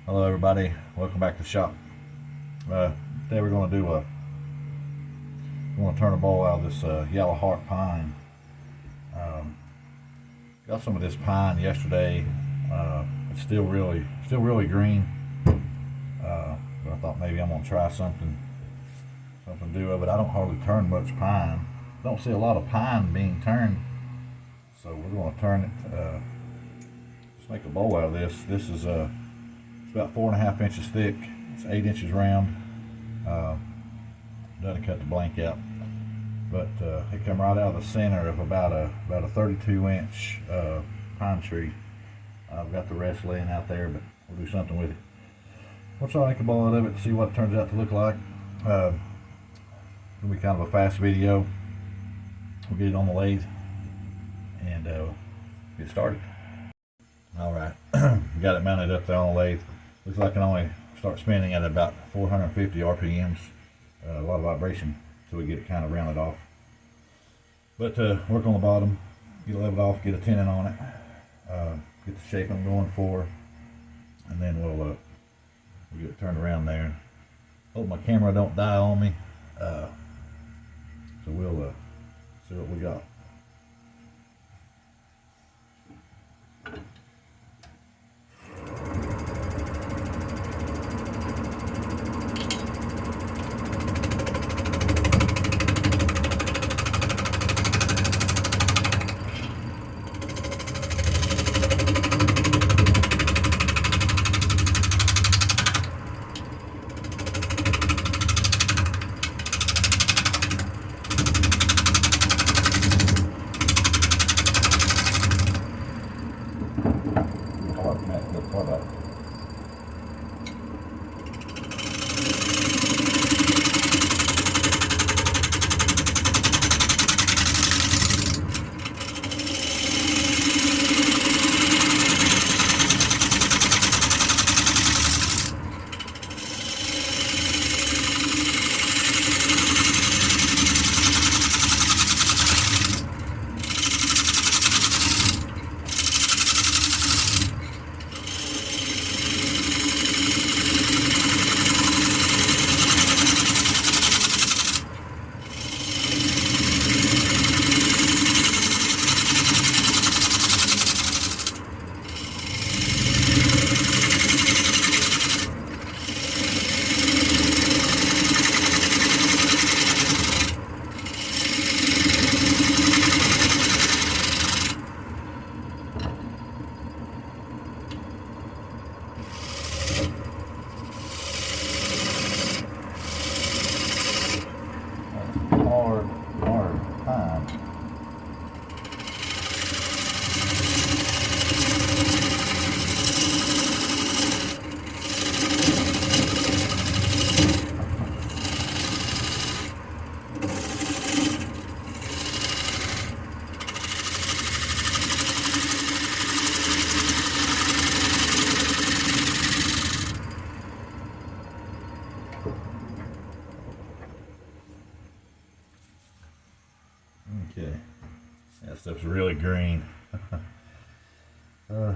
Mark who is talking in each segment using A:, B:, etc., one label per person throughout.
A: Hello everybody, welcome back to the shop. Today we're going to turn a bowl out of this yellow heart pine. Got some of this pine yesterday. It's still really green. But I thought maybe I'm going to try something new of it. I don't hardly turn much pine. Don't see a lot of pine being turned, so we're going to turn it. Just make a bowl out of this. This is it's about 4.5 inches thick. It's 8 inches round. Doesn't cut the blank out, but it come right out of the center of about a 32-inch pine tree. I've got the rest laying out there, but we'll do something with it. We'll try to make a bowl out of it to see what it turns out to look like. It'll be kind of a fast video. We'll get it on the lathe and get started. All right, got it mounted up there on the lathe. Looks like I can only start spinning at about 450 RPMs. A lot of vibration until we get it kind of rounded off. But work on the bottom, get it leveled off, get a tenon on it, get the shape I'm going for, and then we'll get it turned around there. Hope my camera don't die on me. So we'll see what we got. Hard pine. Okay, that stuff's really green. But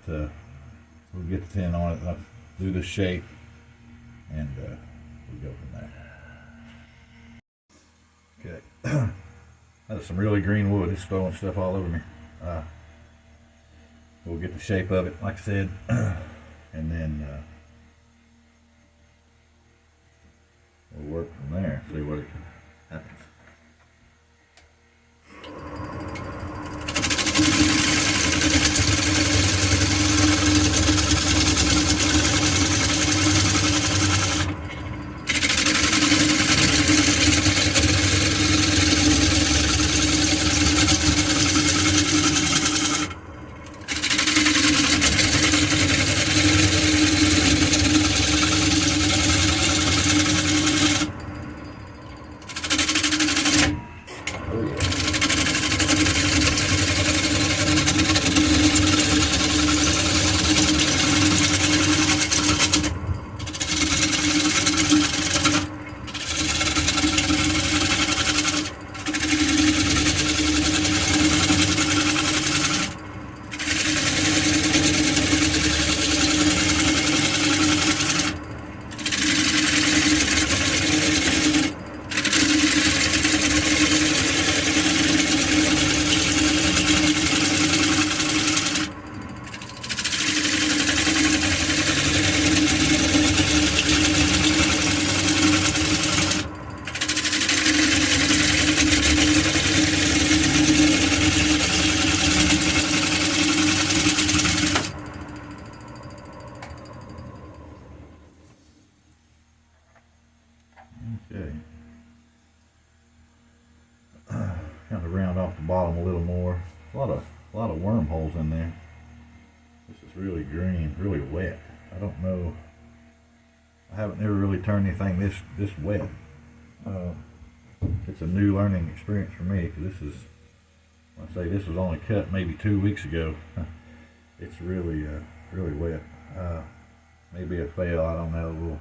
A: we'll get the tin on it, I'll do the shape, and we'll go from there. Okay, that's some really green wood. It's throwing stuff all over me. We'll get the shape of it, like I said, and then we'll work from there, see what it happens. the bottom a little more. A lot of wormholes in there. This is really green, really wet. I don't know. I haven't ever really turned anything this wet. It's a new learning experience for me, because I say this was only cut maybe 2 weeks ago. It's really wet. Maybe a fail. I don't know.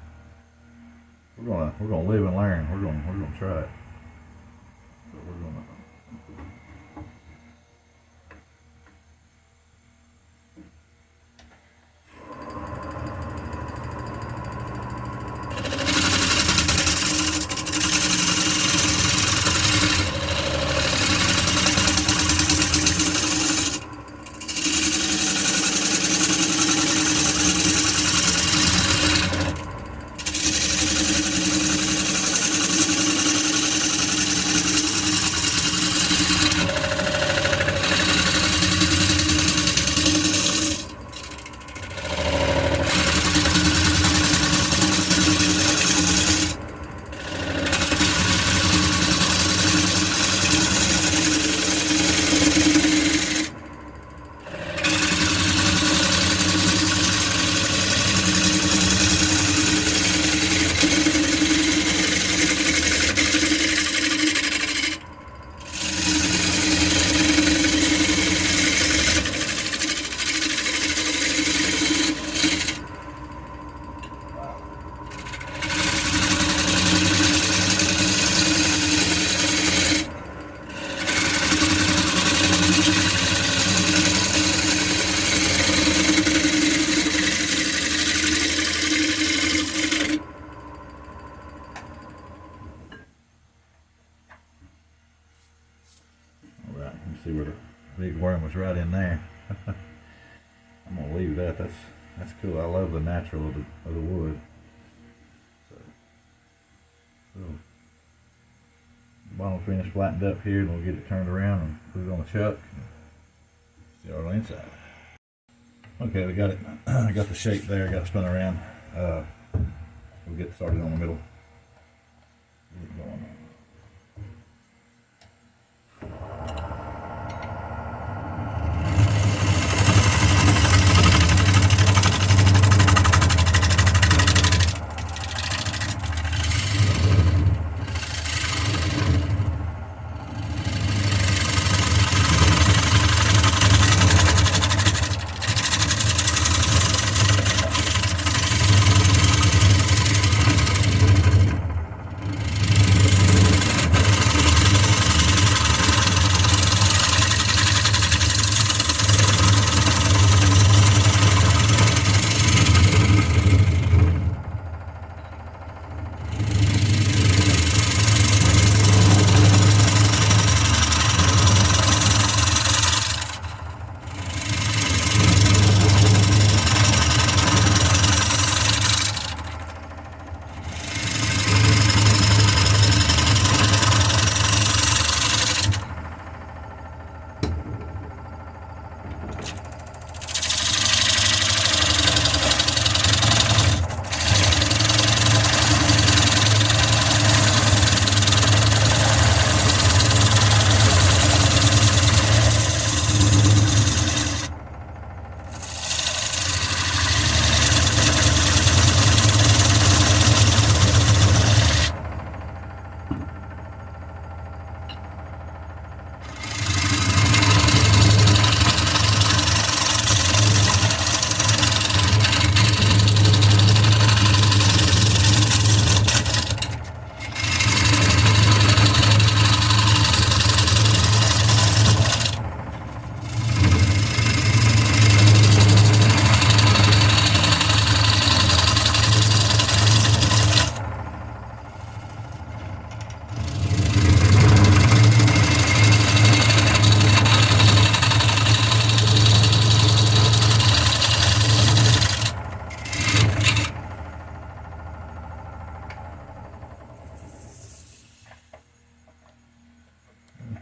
A: We're gonna live and learn. We're gonna try it. So we're gonna. See where the big worm was right in there. I'm gonna leave that. That's cool. I love the natural of the wood. So bottom finish flattened up here, and we'll get it turned around and put it on the chuck. And see our inside. Okay, we got it. I got the shape there. Got to spin around. We'll get started on the middle. Get it going.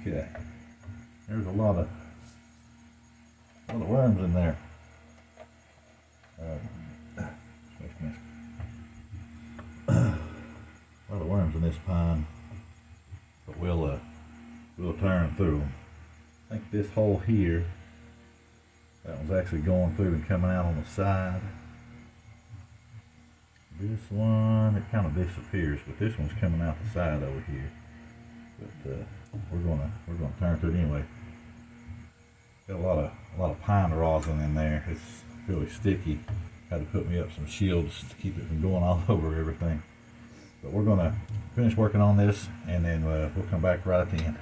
A: Okay, there's a lot of worms in there. A lot of worms in this pine, but we'll turn through them. I think this hole here, that one's actually going through and coming out on the side. This one, it kind of disappears, but this one's coming out the side over here. But we're gonna turn through it anyway. Got a lot of pine rosin in there. It's really sticky. Had to put me up some shields to keep it from going all over everything. But we're gonna finish working on this, and then we'll come back right at the end.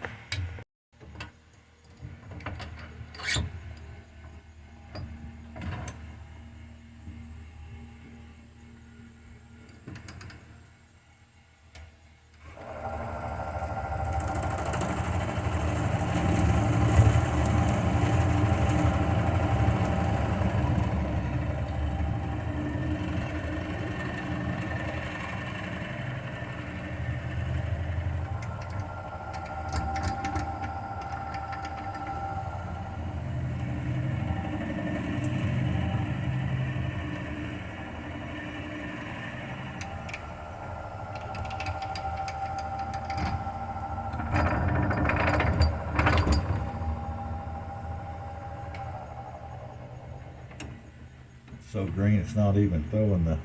A: So green it's not even throwing the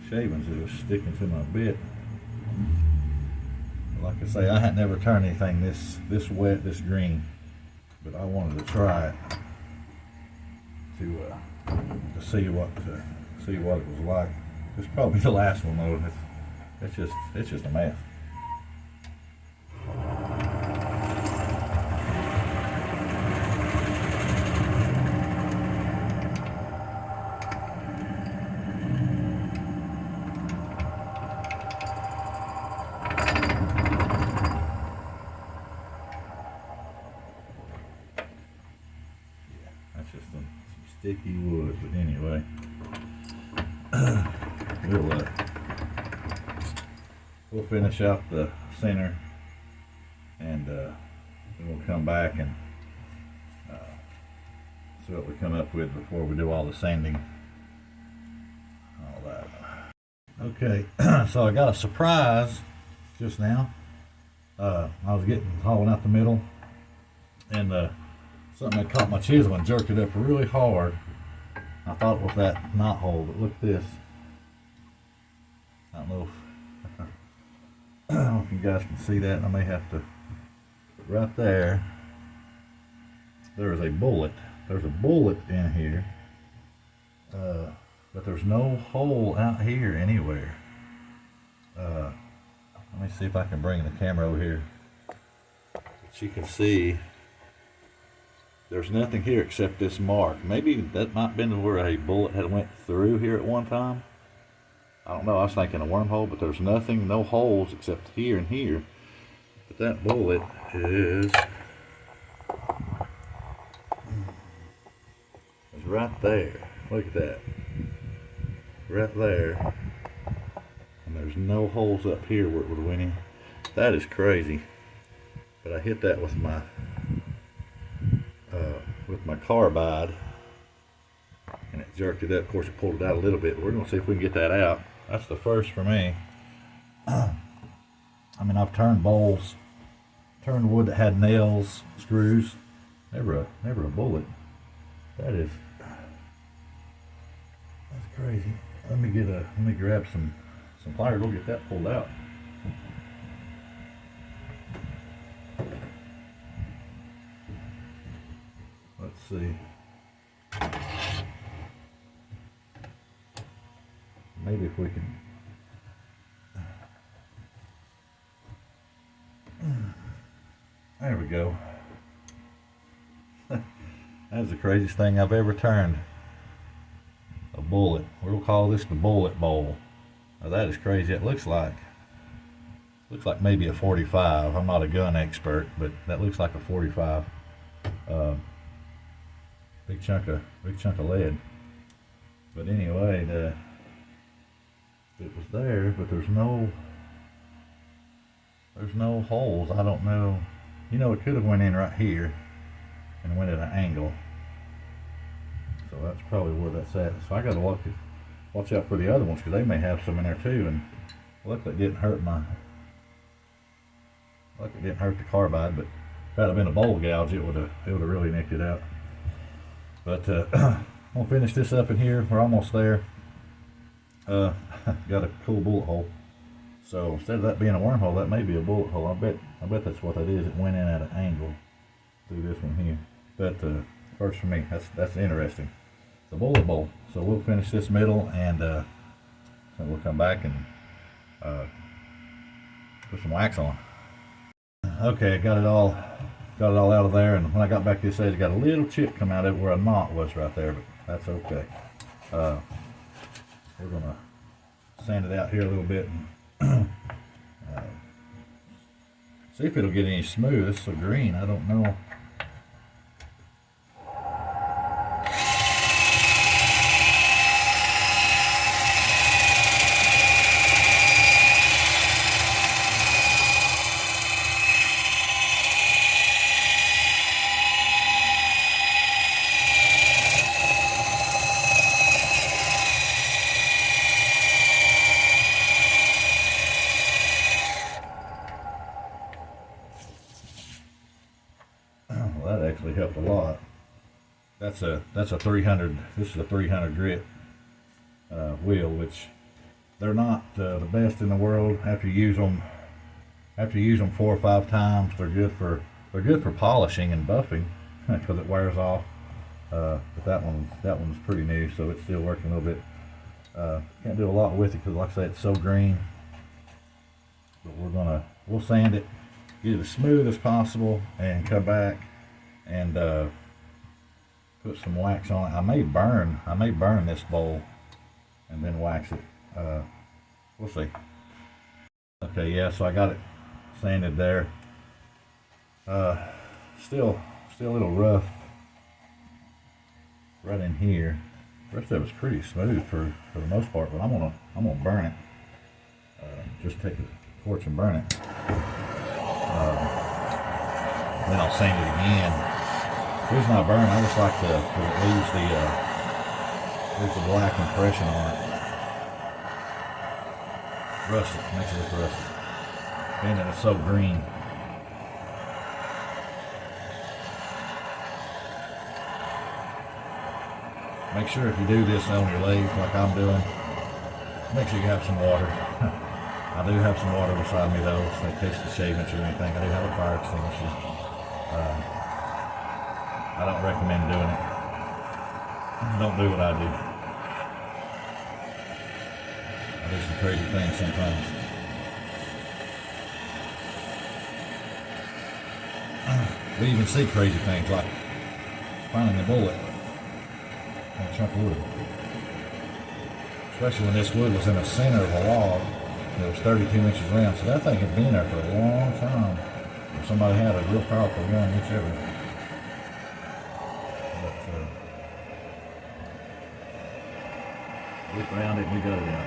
A: shavings, it was sticking to my bit. Like I say, I had never turned anything this wet, this green, but I wanted to try it to see what it was like. It's probably the last one though. It's just a mess. That's just some sticky wood, but anyway, we'll finish out the center, and then we'll come back and see what we come up with before we do all the sanding, all that. Okay, so I got a surprise just now. I was hauling out the middle, and something that caught my chisel and jerked it up really hard. I thought it was that knot hole, but look at this. I don't know if you guys can see that. I may have to, right there, there is a bullet. There's a bullet in here, but there's no hole out here anywhere. Let me see if I can bring the camera over here. But you can see there's nothing here except this mark. Maybe that might have been where a bullet had went through here at one time. I don't know, I was thinking a wormhole, but there's nothing, no holes except here and here. But that bullet is right there. Look at that. Right there. And there's no holes up here where it would have went in. That is crazy. But I hit that with my carbide, and it jerked it up. Of course, it pulled it out a little bit. We're going to see if we can get that out. That's the first for me. I mean, I've turned bowls, turned wood that had nails, screws. Never a bullet. That's crazy. Let me grab some pliers. We'll get that pulled out. Let's see. Maybe if we can. There we go. That's the craziest thing I've ever turned. A bullet. We'll call this the bullet bowl. Now that is crazy. It looks like maybe a 45. I'm not a gun expert, but that looks like a 45. Big chunk of lead. But anyway, it was there, but there's no holes. I don't know. You know, it could have went in right here and went at an angle. So that's probably where that's at. So I got to watch out for the other ones, because they may have some in there too. And luckily it didn't hurt the carbide, but that had been a bowl gouge, it would have really nicked it out. But I'm gonna finish this up in here. We're almost there. Got a cool bullet hole. So instead of that being a wormhole, that may be a bullet hole. I bet that's what that is. It went in at an angle through this one here. But first for me, that's interesting. The bullet bowl. So we'll finish this middle, and we'll come back and put some wax on. Okay, got it all out of there, and when I got back to this edge, got a little chip come out of it where a knot was right there, but that's okay. We're gonna sand it out here a little bit and see if it'll get any smooth. It's so green, I don't know. Well, that actually helped a lot. That's a 300. This is a 300 grit wheel, which they're not the best in the world. After you use them 4 or 5 times, they're good for polishing and buffing because it wears off. But that one's pretty new, so it's still working a little bit. Can't do a lot with it because, like I say, it's so green. But we'll sand it, get it as smooth as possible, and come back and put some wax on it. I may burn this bowl and then wax it. We'll see. Okay, yeah, so I got it sanded there. Still a little rough right in here. The rest of it's pretty smooth for the most part, but I'm gonna burn it. Just take a torch and burn it. Then I'll sand it again. The reason I burn, I just like to leave the black impression on it. Russet, makes it look russet. And then it's so green. Make sure if you do this on your lathe like I'm doing, make sure you have some water. I do have some water beside me though, so in case the shavings or anything. I do have a fire extinguisher. I don't recommend doing it. Don't do what I do. I do some crazy things sometimes. We even see crazy things like finding a bullet on a chunk of wood. Especially when this wood was in the center of a log. It was 32 inches round, so that thing had been there for a long time. Or somebody had a real powerful gun, whichever. But we found it and we got it out.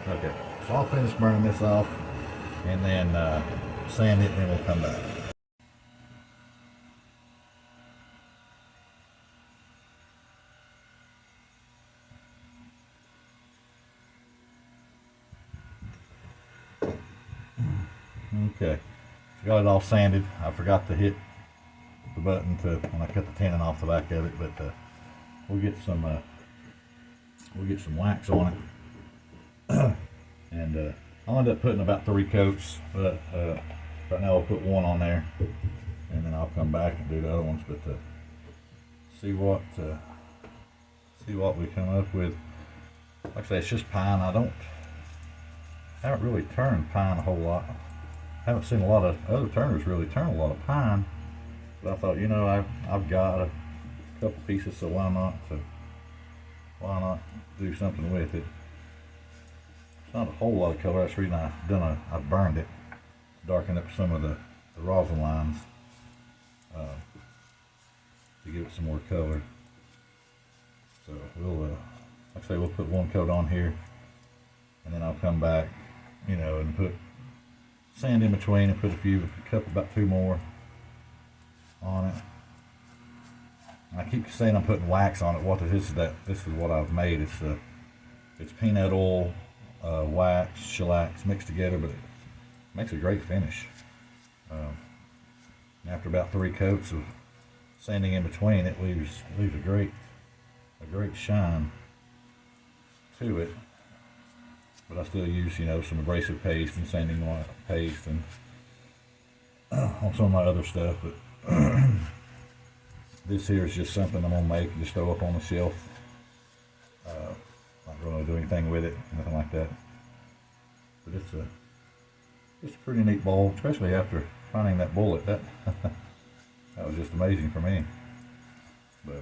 A: Okay, so I'll finish burning this off and then sand it, and then we'll come back. Okay, got it all sanded. I forgot to hit the button when I cut the tenon off the back of it, but we'll get some wax on it. And I'll end up putting about 3 coats, but right now I'll put 1 on there, and then I'll come back and do the other ones. But see what we come up with. Like I say, it's just pine. I haven't really turned pine a whole lot. Haven't seen a lot of other turners really turn a lot of pine, but I thought, you know, I've got a couple pieces, so why not do something with it. It's not a whole lot of color. That's the reason I burned it to darken up some of the rosin lines to give it some more color. So we'll, like I say, we'll put 1 coat on here, and then I'll come back, you know, and put sand in between and put about 2 more on it, I keep saying I'm putting wax on it. What this is this is what I've made. It's peanut oil, wax, shellac mixed together, but it makes a great finish. After about 3 coats of sanding in between, it leaves a great shine to it. But I still use, some abrasive paste and sanding paste and on some of my other stuff. But this here is just something I'm gonna make and just throw up on the shelf. Not really do anything with it, nothing like that. But it's a pretty neat bowl, especially after finding that bullet. That that was just amazing for me. But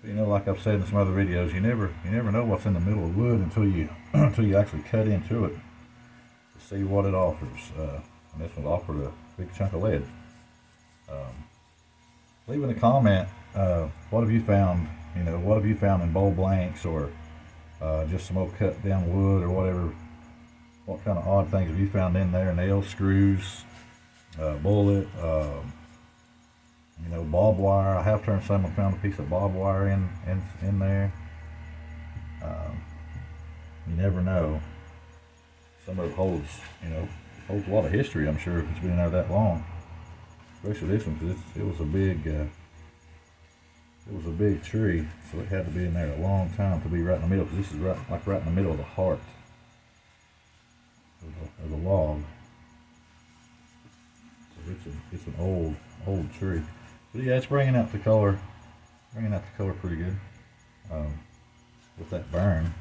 A: like I've said in some other videos, you never know what's in the middle of wood until you until you actually cut into it to see what it offers. And this one offered a big chunk of lead. Leave in a comment, what have you found? What have you found in bowl blanks, or just some old cut down wood, or whatever? What kind of odd things have you found in there? Nails, screws, bullet, barbed wire. I have turned some and found a piece of barbed wire in there. You never know. Some of it holds a lot of history, I'm sure, if it's been in there that long. Especially this one, because it was a big tree, so it had to be in there a long time to be right in the middle. Because this is right in the middle of the heart of the log. So it's an old tree. But yeah, it's bringing out the color pretty good. With that burn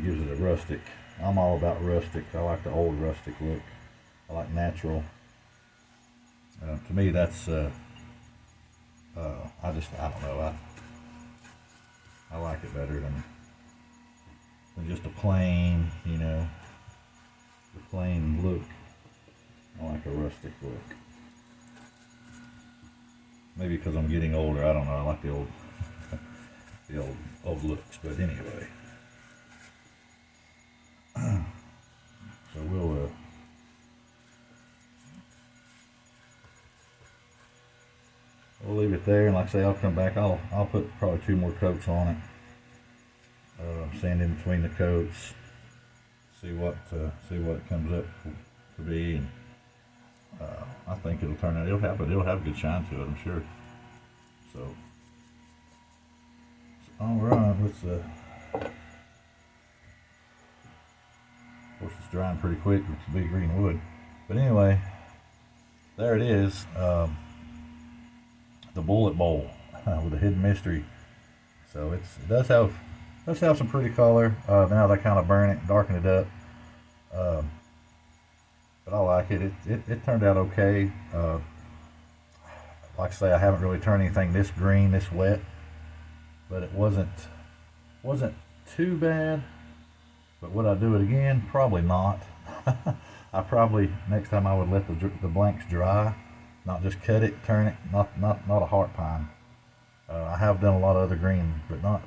A: gives it a rustic. I'm all about rustic. I like the old rustic look. I like natural. To me, that's I don't know. I like it better than just a plain, the plain look. I like a rustic look. Maybe because I'm getting older. I don't know. I like the old, old looks. But anyway, so we'll leave it there, and like I say, I'll come back. I'll put probably 2 more coats on it. Sand in between the coats. See what it comes up to be, and I think it'll turn out. It'll have a good shine to it, I'm sure. So all right, let's. Of course, it's drying pretty quick with the big green wood. But anyway, there it is. The bullet bowl with a hidden mystery. So it does have some pretty color. Now they kind of burn it, darken it up. But I like it. It turned out okay. Like I say, I haven't really turned anything this green, this wet, but it wasn't too bad. But would I do it again? Probably not. I probably next time I would let the blanks dry, not just cut it, turn it. Not a heart pine. I have done a lot of other green, but not